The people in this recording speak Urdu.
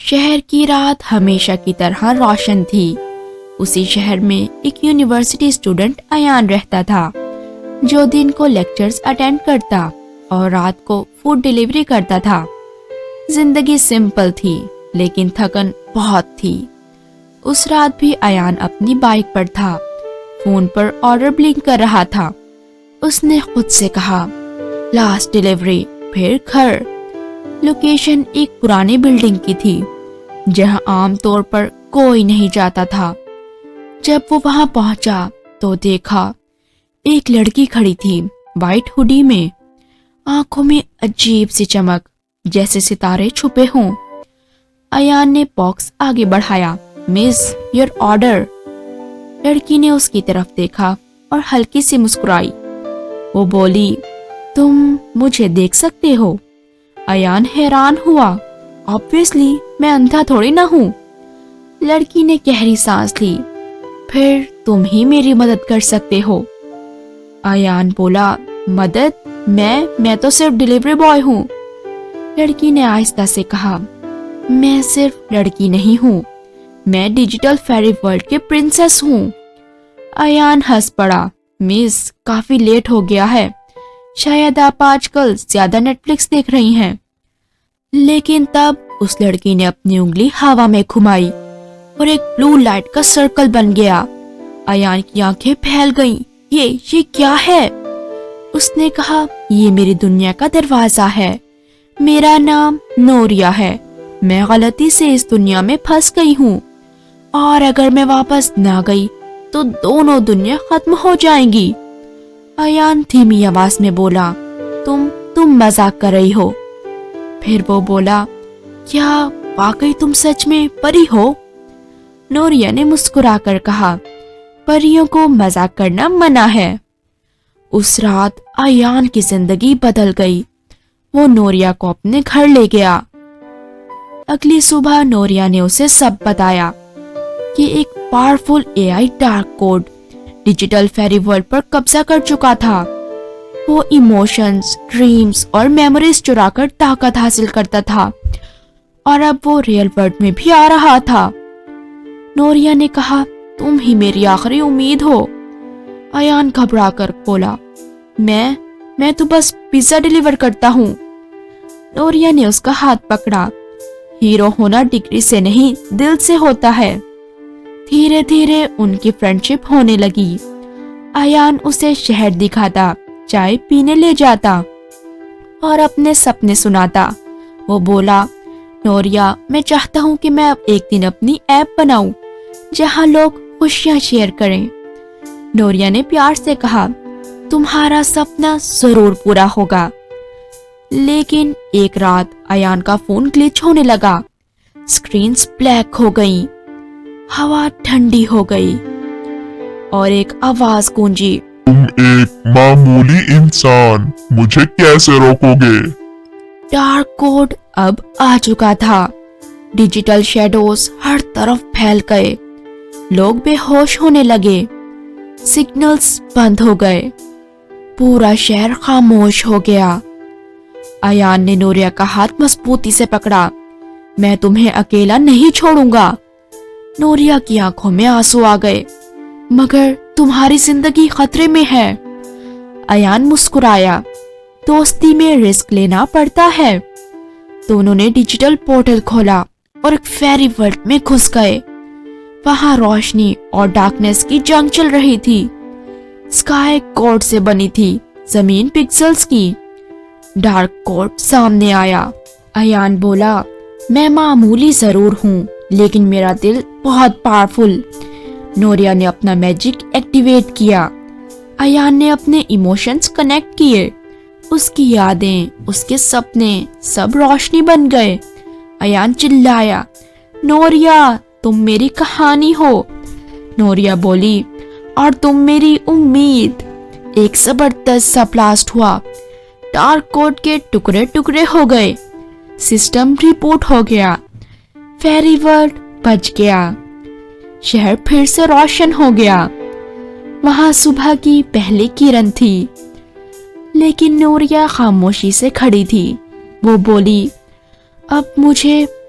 شہر کی رات ہمیشہ کی طرح روشن تھی۔ اسی شہر میں ایک یونیورسٹی اسٹوڈنٹ ایان رہتا تھا جو دن کو لیکچرز اٹینڈ کرتا اور رات کو فوڈ ڈیلیوری کرتا تھا۔ زندگی سمپل تھی لیکن تھکن بہت تھی۔ اس رات بھی ایان اپنی بائک پر تھا، فون پر آرڈر بلنک کر رہا تھا۔ اس نے خود سے کہا لاسٹ ڈیلیوری، پھر گھر۔ لوکیشن ایک پرانی بلڈنگ کی تھی جہاں عام طور پر کوئی نہیں جاتا تھا۔ جب وہ وہاں پہنچا تو دیکھا ایک لڑکی کھڑی تھی وائٹ ہوڈی میں، آنکھوں میں عجیب سی چمک جیسے ستارے چھپے ہوں۔ ایان نے باکس آگے بڑھایا، مس یور آرڈر۔ لڑکی نے اس کی طرف دیکھا اور ہلکی سی مسکرائی۔ وہ بولی تم مجھے دیکھ سکتے ہو؟ ایان حیران ہوا، obviously میں اندھا تھوڑی نہ ہوں۔ لڑکی نے گہری سانس لی، پھر تم ہی میری مدد کر سکتے ہو۔ ایان بولا مدد؟ میں تو صرف ڈیلیوری بوائے ہوں۔ لڑکی نے آہستہ سے کہا میں صرف لڑکی نہیں ہوں، میں ڈیجیٹل فیری ورلڈ کے پرنسس ہوں۔ ایان ہنس پڑا، مس کافی لیٹ ہو گیا ہے، شاید آپ آج کل زیادہ نیٹ فلکس دیکھ رہی ہیں۔ لیکن تب اس لڑکی نے اپنی انگلی ہوا میں گھمائی اور ایک بلو لائٹ کا سرکل بن گیا۔ ایان کی آنکھیں پھیل گئیں، یہ کیا ہے؟ اس نے کہا یہ میری دنیا کا دروازہ ہے، میرا نام نوریا ہے، میں غلطی سے اس دنیا میں پھنس گئی ہوں، اور اگر میں واپس نہ گئی تو دونوں دنیا ختم ہو جائیں گی۔ ایان دھیمی آواز میں بولا تم مذاق کر رہی ہو؟ پھر وہ بولا کیا واقعی تم سچ میں پری ہو؟ نوریا نے مسکرا کر کہا پریوں کو مذاق کرنا منع ہے۔ اس رات ایان کی زندگی بدل گئی۔ وہ نوریا کو اپنے گھر لے گیا۔ اگلی صبح نوریا نے اسے سب بتایا کہ ایک powerful A I dark code digital fairy world پر قبضہ کر چکا تھا۔ وہ ایموشنز، ڈریمز اور میموریز چرا کر طاقت حاصل کرتا تھا، اور اب وہ ریئل ورلڈ میں بھی آ رہا تھا۔ نوریا نے کہا تم ہی میری آخری امید ہو۔ ایان گھبرا کر بولا میں تو بس پیزا ڈیلیور کرتا ہوں۔ نوریا نے اس کا ہاتھ پکڑا، ہیرو ہونا ڈگری سے نہیں دل سے ہوتا ہے۔ دھیرے دھیرے ان کی فرینڈشپ ہونے لگی۔ ایان اسے شہر دکھاتا، چائے پینے لے جاتا اور اپنے سپنے سناتا۔ وہ بولا نوریا میں چاہتا ہوں کہ میں ایک دن اپنی ایپ بناؤں جہاں لوگ خوشیاں شیئر کریں۔ نوریا نے پیار سے کہا تمہارا سپنا ضرور پورا ہوگا۔ لیکن ایک رات ایان کا فون گلچ ہونے لگا، سکرینز بلیک ہو گئیں، ہوا ٹھنڈی ہو گئی اور ایک آواز گونجی تم ایک معمولی انسان، مجھے کیسے روکو گے؟ ڈارک کوڈ اب آ چکا تھا، ڈیجیٹل شیڈوز ہر طرف پھیل گئے، لوگ بے ہوش ہونے لگے، سگنلز بند ہو گئے، پورا شہر خاموش ہو گیا۔ ایان نے نوریا کا ہاتھ مضبوطی سے پکڑا، میں تمہیں اکیلا نہیں چھوڑوں گا۔ نوریا کی آنکھوں میں آنسو آ گئے، مگر تمہاری زندگی خطرے میں ہے۔ ایان مسکرایا، دوستی میں رسک لینا پڑتا ہے۔ دونوں نے ڈیجیٹل پورٹل کھولا اور ایک فیری ورلڈ میں گھس گئے۔ وہاں روشنی اور ڈارکنیس کی جنگ چل رہی تھی۔ اسکائی کوڈ سے بنی تھی، زمین پکسلز کی۔ ڈارک کوڈ سامنے آیا۔ ایان بولا میں معمولی ضرور ہوں لیکن میرا دل بہت پاورفل۔ نوریا نے اپنا میجک ایکٹیویٹ کیا۔ ایان نے اپنے ایموشنز کنیکٹ کیے، اس کی یادیں، اس کے سپنے سب روشنی بن گئے۔ ایان چلایا نوریا تم میری کہانی ہو۔ نوریا بولی اور تم میری امید۔ ایک زبردست سا بلاسٹ ہوا، ڈارک کوڈ کے ٹکڑے ٹکڑے ہو گئے، سسٹم ریبوٹ ہو گیا، فیری ورلڈ بچ گیا، شہر پھر سے روشن ہو گیا۔ وہاں صبح کی پہلی کرن تھی، لیکن نوریا خاموشی سے کھڑی تھی۔ وہ بولی اب مجھے